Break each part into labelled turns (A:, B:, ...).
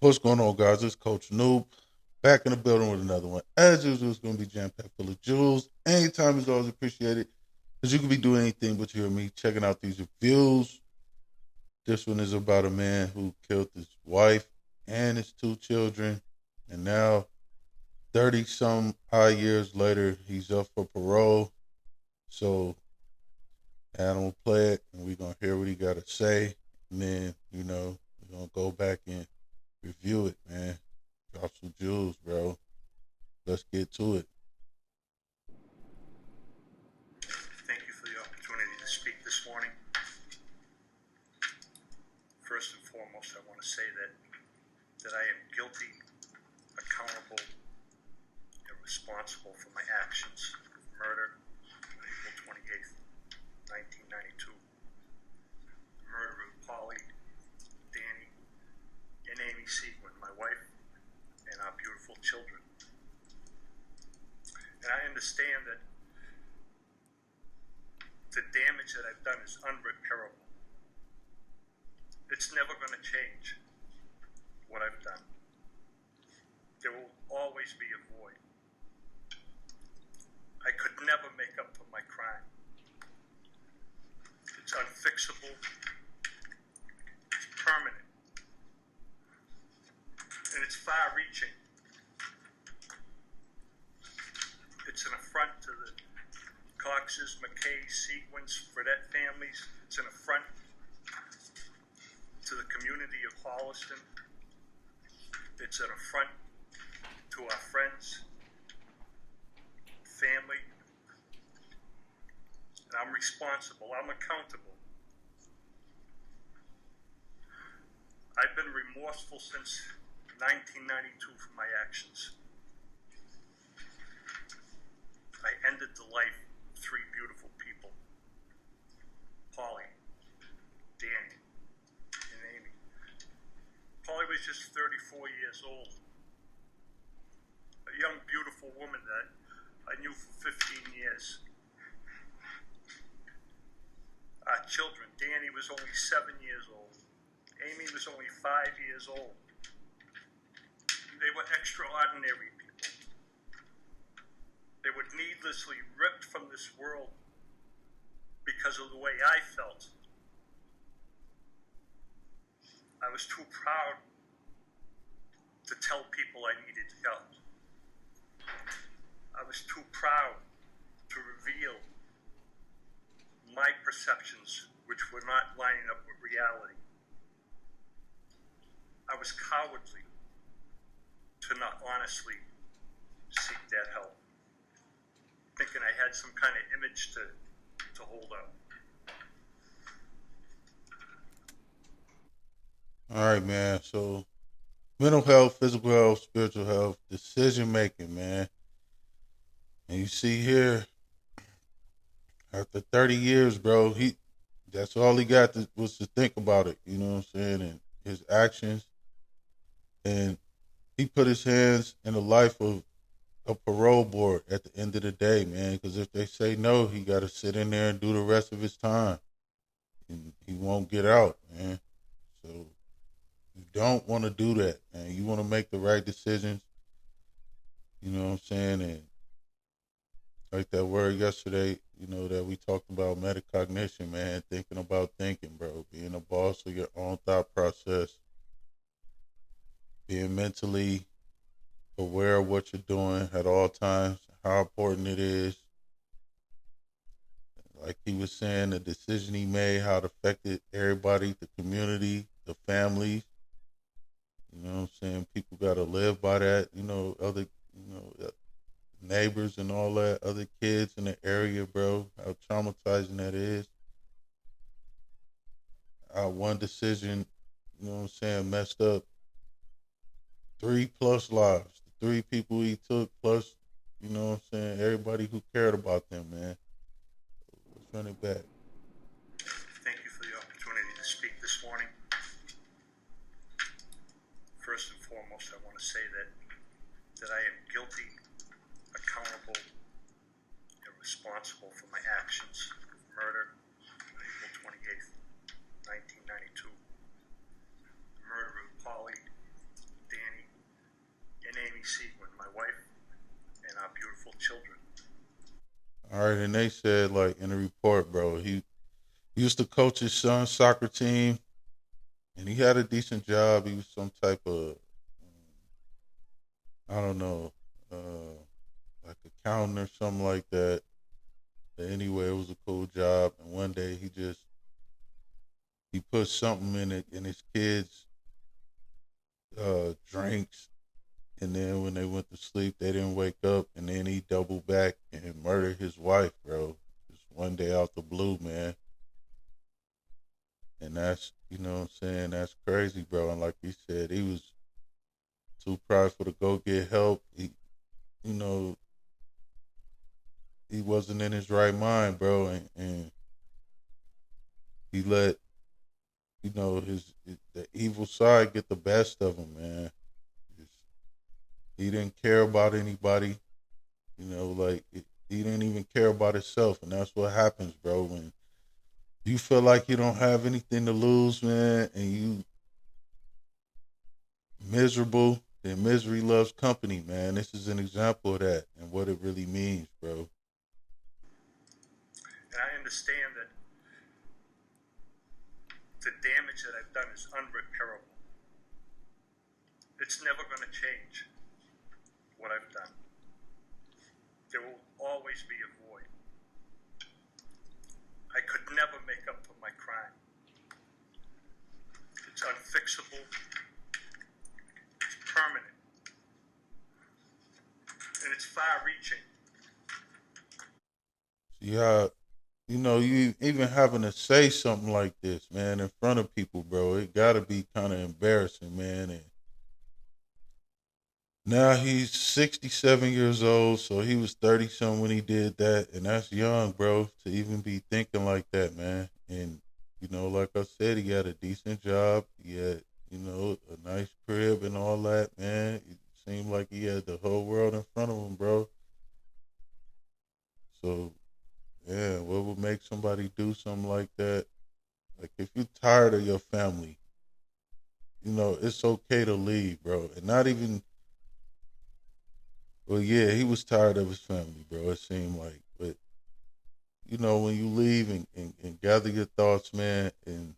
A: What's going on, guys? It's Coach Noob back in the building with another one. As usual, it's going to be jam packed full of jewels. Anytime is always appreciated because you can be doing anything but hear me checking out these reviews. This one is about a man who killed his wife and his two children, and now 30 some odd years later, he's up for parole. So, Adam will play it, and we're going to hear what he got to say. And then, we're going to go back and review it, man. Drop some jewels, bro. Let's get to it.
B: Thank you for the opportunity to speak this morning. First and foremost, I want to say that I am guilty, accountable, and responsible for my actions of murder on April 28th, 1992. The murder of Polly, Danny, and Amy Sequin, my wife, and our beautiful children. And I understand that the damage that I've done is unrepairable. It's never going to change what I've done. There will always be a void. I could never make up for my crime. It's unfixable. It's permanent. And it's far-reaching. It's an affront to the Coxes, McKays, Sequins, Fredette families. It's an affront to the community of Holliston. It's an affront to our friends, family. And I'm responsible. I'm accountable. I've been remorseful since 1992 for my actions. I ended the life of three beautiful people: Polly, Danny, and Amy. Polly was just 34 years old, a young, beautiful woman that I knew for 15 years. Our children, Danny was only 7 years old. Amy was only 5 years old. They were extraordinary people. They were needlessly ripped from this world because of the way I felt. I was too proud to tell people I needed help. I was too proud to reveal my perceptions, which were not lining up with reality. I was cowardly to not honestly seek that help, thinking I had some kind of image to hold up.
A: All right, man. So, mental health, physical health, spiritual health, decision making, man. And you see here, after 30 years, bro, that's all he got was to think about it. You know what I'm saying? And his actions. And he put his hands in the life of a parole board at the end of the day, man. Because if they say no, he got to sit in there and do the rest of his time. And he won't get out, man. So you don't want to do that, man. You want to make the right decisions. You know what I'm saying? And like that word yesterday, that we talked about, metacognition, man. Thinking about thinking, bro. Being a boss of your own thought process. Being mentally aware of what you're doing at all times, how important it is. Like he was saying, the decision he made, how it affected everybody, the community, the families. You know what I'm saying? People got to live by that. Other, neighbors and all that, other kids in the area, bro, how traumatizing that is. How one decision, you know what I'm saying, messed up 3+ lives. The 3 people he took plus, you know what I'm saying, everybody who cared about them, man. Let's run it back.
B: Thank you for the opportunity to speak this morning. First and foremost, I want to say that I am guilty, accountable, and responsible for my actions of murder on April 28th, 1992. The murder of Polly, Seguin, my wife, and our beautiful children.
A: All right, and they said like in the report, bro, he used to coach his son's soccer team, and he had a decent job. He was some type of I don't know, like accountant or something like that. But anyway, it was a cool job. And one day he put something in it in his kids' drinks, and then when they went to sleep, they didn't wake up, and then he doubled back and murdered his wife, bro. Just one day out the blue, man. And that's what I'm saying, that's crazy, bro. And like he said, he was too prideful to go get help. You know, he wasn't in his right mind, bro, and he let his the evil side get the best of him, man. Just, he didn't care about anybody, like he didn't even care about himself, and that's what happens, bro. When you feel like you don't have anything to lose, man, and you miserable, then misery loves company, man. This is an example of that and what it really means, bro.
B: And I understand that the damage that I've done is unrepairable. It's never going to change what I've done. There will always be a void. I could never make up for my crime. It's unfixable. It's permanent. And it's far-reaching.
A: Yeah, you even having to say something like this, man, in front of people, bro, it gotta be kind of embarrassing, man. And now he's 67 years old, so he was 30 something when he did that, and that's young, bro, to even be thinking like that, man. And like I said, he had a decent job, he had a nice crib and all that, man. It seemed like he had the whole world in front of him, bro. So yeah, what would make somebody do something like that? Like if you're tired of your family, it's okay to leave, bro. And not even well, yeah, he was tired of his family, bro. It seemed like. But when you leave and gather your thoughts, man, and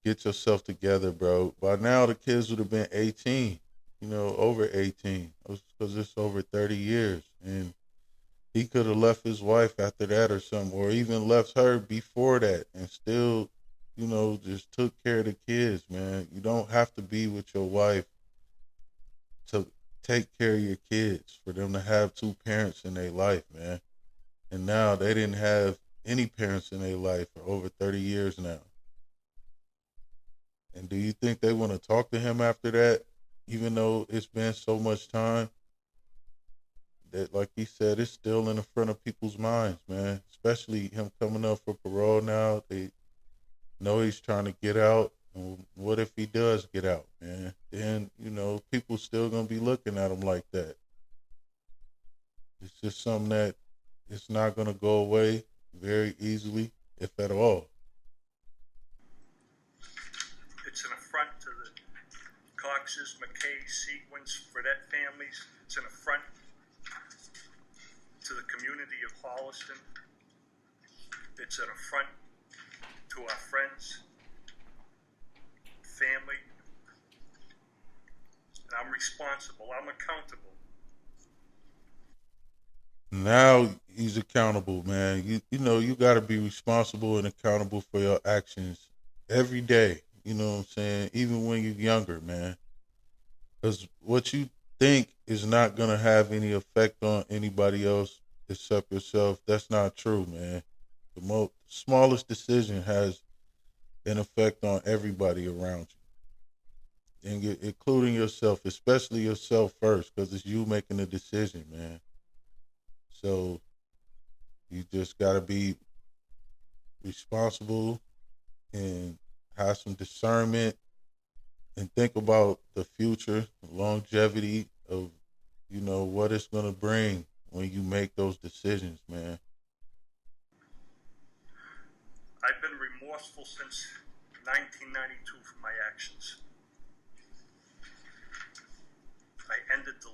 A: get yourself together, bro. By now the kids would have been 18, over 18. Because it's over 30 years. And he could have left his wife after that or something, or even left her before that and still, just took care of the kids, man. You don't have to be with your wife to take care of your kids, for them to have two parents in their life, man. And now they didn't have any parents in their life for over 30 years now. And do you think they want to talk to him after that, even though it's been so much time? That, like he said, it's still in the front of people's minds, man. Especially him coming up for parole now. They know he's trying to get out. And what if he does get out, man? Then, people still going to be looking at him like that. It's just something that it's not going to go away very easily, if at all.
B: It's an affront to the Coxes, McKays, Seguins, Fredette families. It's an affront to the community of Holliston. It's an affront to our friends, family. And I'm responsible. I'm accountable.
A: Now he's accountable, man. You got to be responsible and accountable for your actions every day. You know what I'm saying? Even when you're younger, man. Because what you think is not going to have any effect on anybody else except yourself, that's not true, man. The smallest decision has an effect on everybody around you, and including yourself, especially yourself first, because it's you making the decision, man. So you just got to be responsible and have some discernment and think about the future, the longevity of, what it's going to bring when you make those decisions, man.
B: I've been remorseful since 1992 for my actions.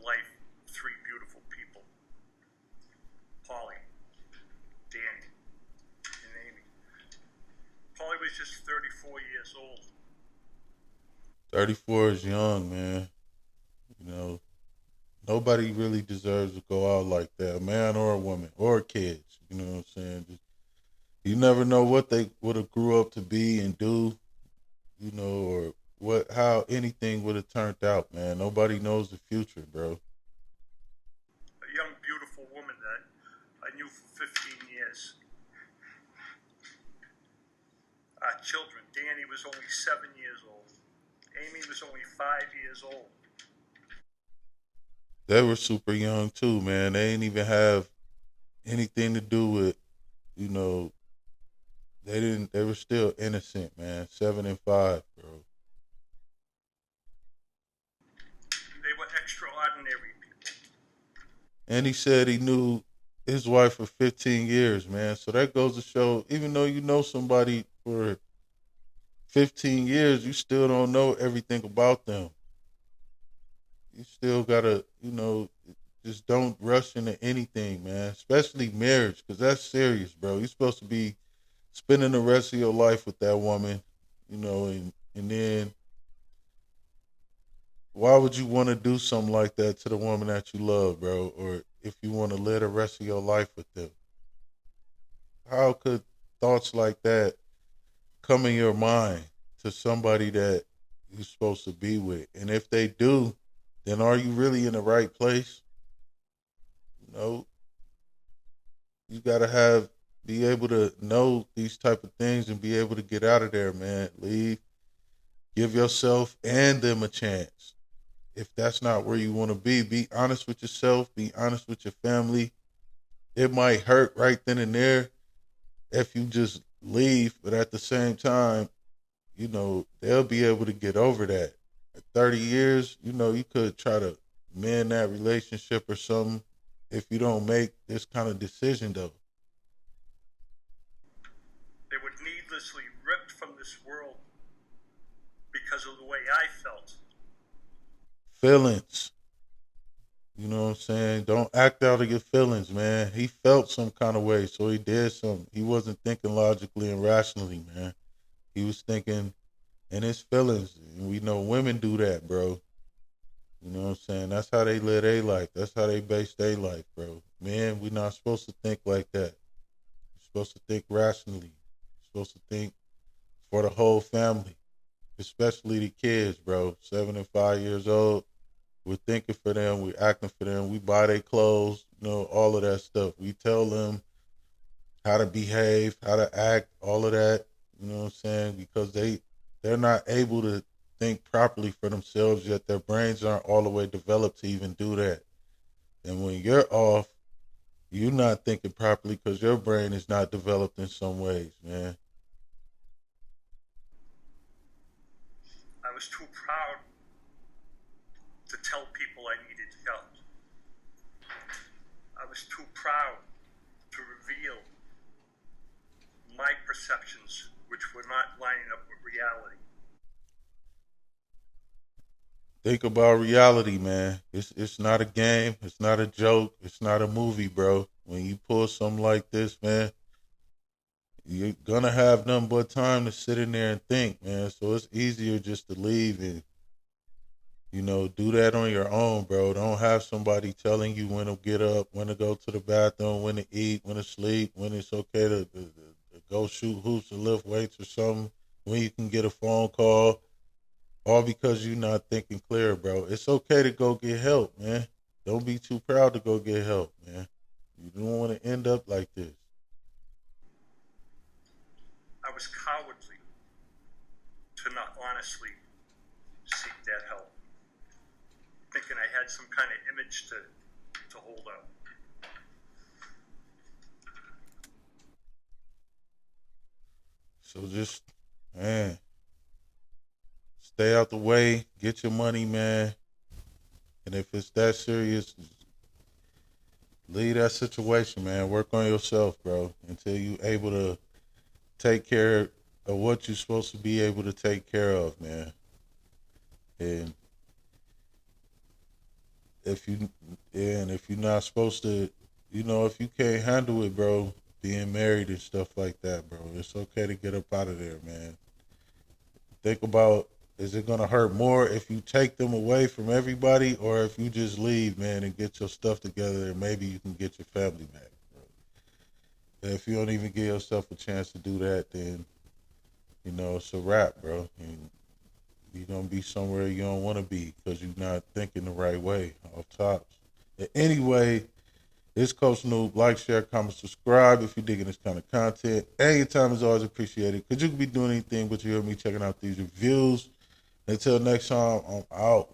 B: life of three beautiful people: Polly, Danny, and Amy. Polly was just 34 years old.
A: 34 is young, man. You know, nobody really deserves to go out like that, a man or a woman or kids. You know what I'm saying? Just, you never know what they would have grew up to be and do, you know, or what how anything would have turned out, man. Nobody knows the future, bro.
B: A young, beautiful woman that I knew for 15 years. Our children: Danny was only 7 years old. Amy was only 5 years old.
A: They were super young too, man. They didn't even have anything to do with, you know, they were still innocent, man. 7 and 5, bro.
B: They were extraordinary people.
A: And he said he knew his wife for 15 years, man. So that goes to show, even though you know somebody for 15 years, you still don't know everything about them. You still gotta, you know, just don't rush into anything, man. Especially marriage, because that's serious, bro. You're supposed to be spending the rest of your life with that woman, you know, and then why would you want to do something like that to the woman that you love, bro? Or if you want to live the rest of your life with them? How could thoughts like that come in your mind to somebody that you're supposed to be with? And if they do, then are you really in the right place? You know, you gotta be able to know these type of things and be able to get out of there, man. Leave, give yourself and them a chance. If that's not where you want to be honest with yourself, be honest with your family. It might hurt right then and there if you just leave, but at the same time, you know, they'll be able to get over that. At 30 years, you know, you could try to mend that relationship or something if you don't make this kind of decision, though.
B: They were needlessly ripped from this world because of the way I felt.
A: Feelings. You know what I'm saying? Don't act out of your feelings, man. He felt some kind of way, so he did something. He wasn't thinking logically and rationally, man. He was thinking in his feelings. And we know women do that, bro. You know what I'm saying? That's how they live their life. That's how they base their life, bro. Man, we're not supposed to think like that. We're supposed to think rationally. We're supposed to think for the whole family, especially the kids, bro. 7 and 5 years old. We're thinking for them. We're acting for them. We buy their clothes, you know, all of that stuff. We tell them how to behave, how to act, all of that. You know what I'm saying? Because they're not able to think properly for themselves yet. Their brains aren't all the way developed to even do that. And when you're off, you're not thinking properly because your brain is not developed in some ways, man.
B: I was too proud to tell people I needed help. I was too proud to reveal my perceptions, which were not lining up with reality.
A: Think about reality, man. It's not a game. It's not a joke. It's not a movie, bro. When you pull something like this, man, you're gonna have nothing but time to sit in there and think, man. So it's easier just to leave and, you know, do that on your own, bro. Don't have somebody telling you when to get up, when to go to the bathroom, when to eat, when to sleep, when it's okay to go shoot hoops or lift weights or something, when you can get a phone call, all because you're not thinking clear, bro. It's okay to go get help, man. Don't be too proud to go get help, man. You don't want to end up like this.
B: I was cowardly to not honestly seek that help, thinking I had some kind of image to hold up.
A: So just, man, stay out the way, get your money, man. And if it's that serious, leave that situation, man. Work on yourself, bro, until you able to take care of what you're supposed to be able to take care of, man. And if you and if you're not supposed to, if you can't handle it, bro, being married and stuff like that, bro, it's okay to get up out of there, man. Think about, is it gonna hurt more if you take them away from everybody, or if you just leave, man, and get your stuff together, and maybe you can get your family back, bro. And if you don't even give yourself a chance to do that, then it's a wrap, bro. And you're gonna be somewhere you don't want to be because you're not thinking the right way off tops. Anyway, it's Coach Noob. Like, share, comment, subscribe if you're digging this kind of content. And your time is always appreciated because you could be doing anything but you hear me checking out these reviews. Until next time, I'm out.